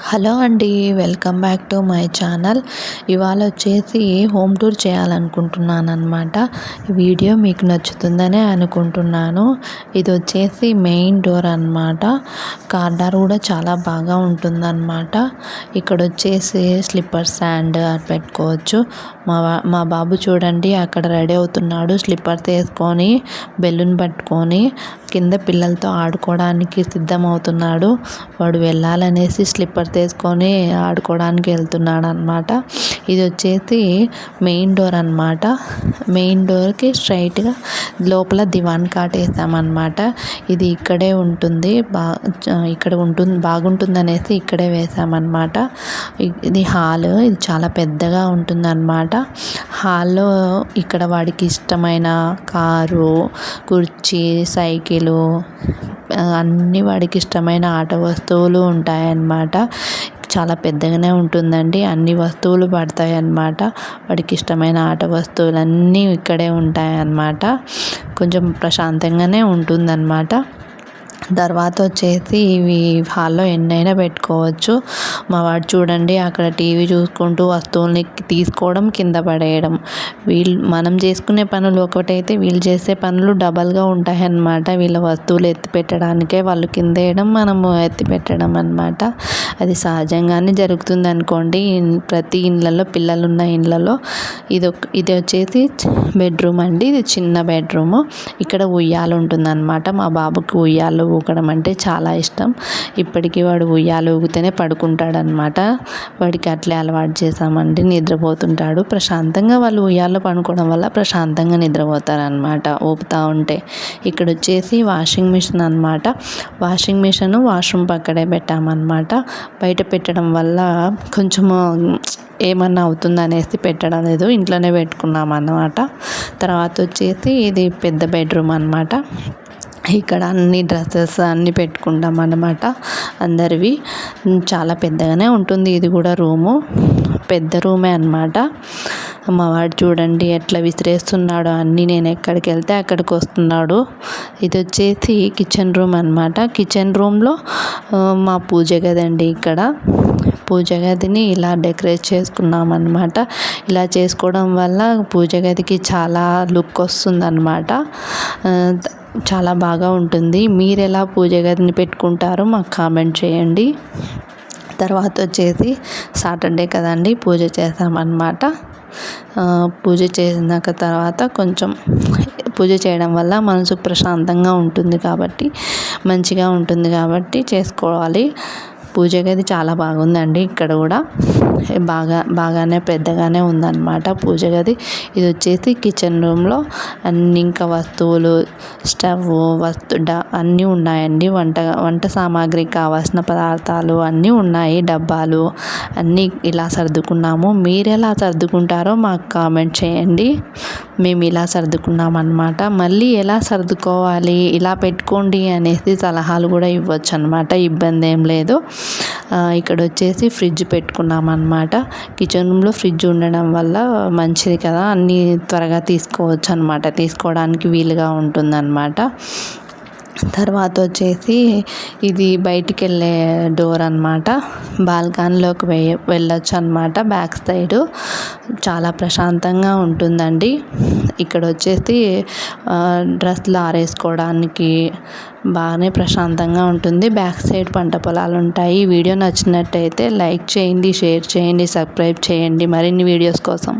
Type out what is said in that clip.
Hello అండి, welcome back to my channel. ఇవాళ వచ్చేసి హోమ్ టూర్ చేయాలనుకుంటున్నాను అనమాట. వీడియో మీకు నచ్చుతుందనే అనుకుంటున్నాను. ఇది వచ్చేసి మెయిన్ డోర్ అనమాట. కార్ డోర్ కూడా చాలా బాగా ఉంటుందన్నమాట. ఇక్కడ వచ్చేసి స్లిప్పర్ స్టాండ్ పెట్టుకోవచ్చు. మా బాబు చూడండి అక్కడ రెడీ అవుతున్నాడు, స్లిప్పర్స్ వేసుకొని బెలూన్ పట్టుకొని కింద పిల్లలతో ఆడుకోవడానికి సిద్ధమవుతున్నాడు. వాడు వెళ్ళాలనేసి స్లిప్పర్ తీసుకొని ఆడుకోవడానికి వెళ్తున్నాడు అనమాట. ఇది వచ్చేసి మెయిన్ డోర్ అనమాట. మెయిన్ డోర్కి స్ట్రైట్గా లోపల దివాన్ కాట్ వేసామన్నమాట. ఇది ఇక్కడే ఉంటుంది, ఇక్కడ ఉంటుంది, బాగుంటుంది అనేసి ఇక్కడే వేసామన్నమాట. ఇది హాల్, ఇది చాలా పెద్దగా ఉంటుందన్నమాట. హాల్లో ఇక్కడ వాడికి ఇష్టమైన కారు, కుర్చీ, సైకిలు, అన్నీ వాడికి ఇష్టమైన ఆట వస్తువులు ఉంటాయన్నమాట. చాలా పెద్దగానే ఉంటుందండి, అన్ని వస్తువులు పడతాయి అన్నమాట. వాడికి ఇష్టమైన ఆట వస్తువులన్నీ ఇక్కడే ఉంటాయన్నమాట. కొంచెం ప్రశాంతంగానే ఉంటుందన్నమాట. తర్వాత వచ్చేసి ఇవి హాల్లో ఎన్నైనా పెట్టుకోవచ్చు. మా వాడు చూడండి అక్కడ టీవీ చూసుకుంటూ వస్తువుల్ని తీసుకోవడం, కింద పడేయడం. మనం చేసుకునే పనులు ఒకటైతే వీళ్ళు చేసే పనులు డబల్గా ఉంటాయన్నమాట. వీళ్ళ వస్తువులు ఎత్తి పెట్టడానికే వాళ్ళు కింద వేయడం, మనము ఎత్తి పెట్టడం అన్నమాట. అది సహజంగానే జరుగుతుంది అనుకోండి ప్రతి ఇళ్ళల్లో, పిల్లలు ఉన్న ఇళ్ళల్లో. ఇది వచ్చేసి బెడ్రూమ్ అండి. ఇది చిన్న బెడ్రూమ్. ఇక్కడ ఉయ్యాల ఉంటుందన్నమాట. మా బాబుకి ఉయ్యాలు ఊగడం అంటే చాలా ఇష్టం. ఇప్పటికీ వాడు ఉయ్యాలు ఊగితేనే పడుకుంటాడనమాట. వాడికి అట్లే అలవాటు చేసామండి. నిద్రపోతుంటాడు ప్రశాంతంగా. వాళ్ళు ఉయ్యాల్లో పడుకోవడం వల్ల ప్రశాంతంగా నిద్రపోతారనమాట ఊపుతూ ఉంటే. ఇక్కడ వచ్చేసి వాషింగ్ మిషన్ అనమాట. వాషింగ్ మిషన్ వాష్రూమ్ పక్కనే పెట్టామన్నమాట. బయట పెట్టడం వల్ల కొంచెము ఏమన్నా అవుతుందనేసి పెట్టడం లేదు, ఇంట్లోనే పెట్టుకున్నాం అన్నమాట. తర్వాత వచ్చేసి ఇది పెద్ద బెడ్రూమ్ అనమాట. ఇక్కడ అన్ని డ్రెస్సెస్ అన్నీ పెట్టుకుంటాం అన్నమాట అందరివి. చాలా పెద్దగానే ఉంటుంది. ఇది కూడా రూము, పెద్ద రూమే అన్నమాట. మా వాడు చూడండి ఎట్లా విసిరేస్తున్నాడో అన్నీ, నేను ఎక్కడికి వెళ్తే అక్కడికి వస్తున్నాడు. ఇది వచ్చేసి కిచెన్ రూమ్ అన్నమాట. కిచెన్ రూమ్లో మా పూజ గది అండి. ఇక్కడ పూజ గదిని ఇలా డెకరేట్ చేసుకున్నాం అన్నమాట. ఇలా చేసుకోవడం వల్ల పూజ గదికి చాలా లుక్ వస్తుందన్నమాట. చాలా బాగా ఉంటుంది. మీరు ఎలా పూజ గదిని పెట్టుకుంటారో మాకు కామెంట్ చేయండి. తర్వాత వచ్చేసి సాటర్డే కదండి, పూజ చేసామన్నమాట. పూజ చేసినాక తర్వాత కొంచెం పూజ చేయడం వల్ల మనసు ప్రశాంతంగా ఉంటుంది కాబట్టి, మంచిగా ఉంటుంది కాబట్టి చేసుకోవాలి. పూజ గది చాలా బాగుందండి. ఇక్కడ కూడా బాగానే పెద్దగానే ఉందన్నమాట పూజ గది. ఇది వచ్చేసి కిచెన్ రూమ్లో అన్ని ఇంకా వస్తువులు, స్టవ్, అన్నీ ఉన్నాయండి. వంట సామాగ్రికి కావాల్సిన పదార్థాలు అన్నీ ఉన్నాయి. డబ్బాలు అన్నీ ఇలా సర్దుకున్నాము. మీరు ఎలా సర్దుకుంటారో మాకు కామెంట్ చేయండి. మేము ఇలా సర్దుకున్నామన్నమాట. మళ్ళీ ఎలా సర్దుకోవాలి, ఇలా పెట్టుకోండి అనేసి సలహాలు కూడా ఇవ్వచ్చు అనమాట. ఇబ్బంది ఏం లేదు. ఇక్కడ వచ్చేసి ఫ్రిడ్జ్ పెట్టుకున్నాం అన్నమాట. కిచెన్ రూమ్లో ఫ్రిడ్జ్ ఉండడం వల్ల మంచిది కదా, అన్నీ త్వరగా తీసుకోవచ్చు అనమాట, తీసుకోవడానికి వీలుగా ఉంటుందన్నమాట. తర్వాత వచ్చేసి ఇది బయటికి వెళ్ళే డోర్ అనమాట. బాల్కనీలోకి వెళ్ళొచ్చు అనమాట. బ్యాక్ సైడు చాలా ప్రశాంతంగా ఉంటుందండి. ఇక్కడ వచ్చేసి డ్రెస్సులు ఆరేసుకోవడానికి బాగానే ప్రశాంతంగా ఉంటుంది. బ్యాక్ సైడ్ పంట పొలాలు ఉంటాయి. వీడియో నచ్చినట్టయితే లైక్ చేయండి, షేర్ చేయండి, సబ్స్క్రైబ్ చేయండి మరిన్ని వీడియోస్ కోసం.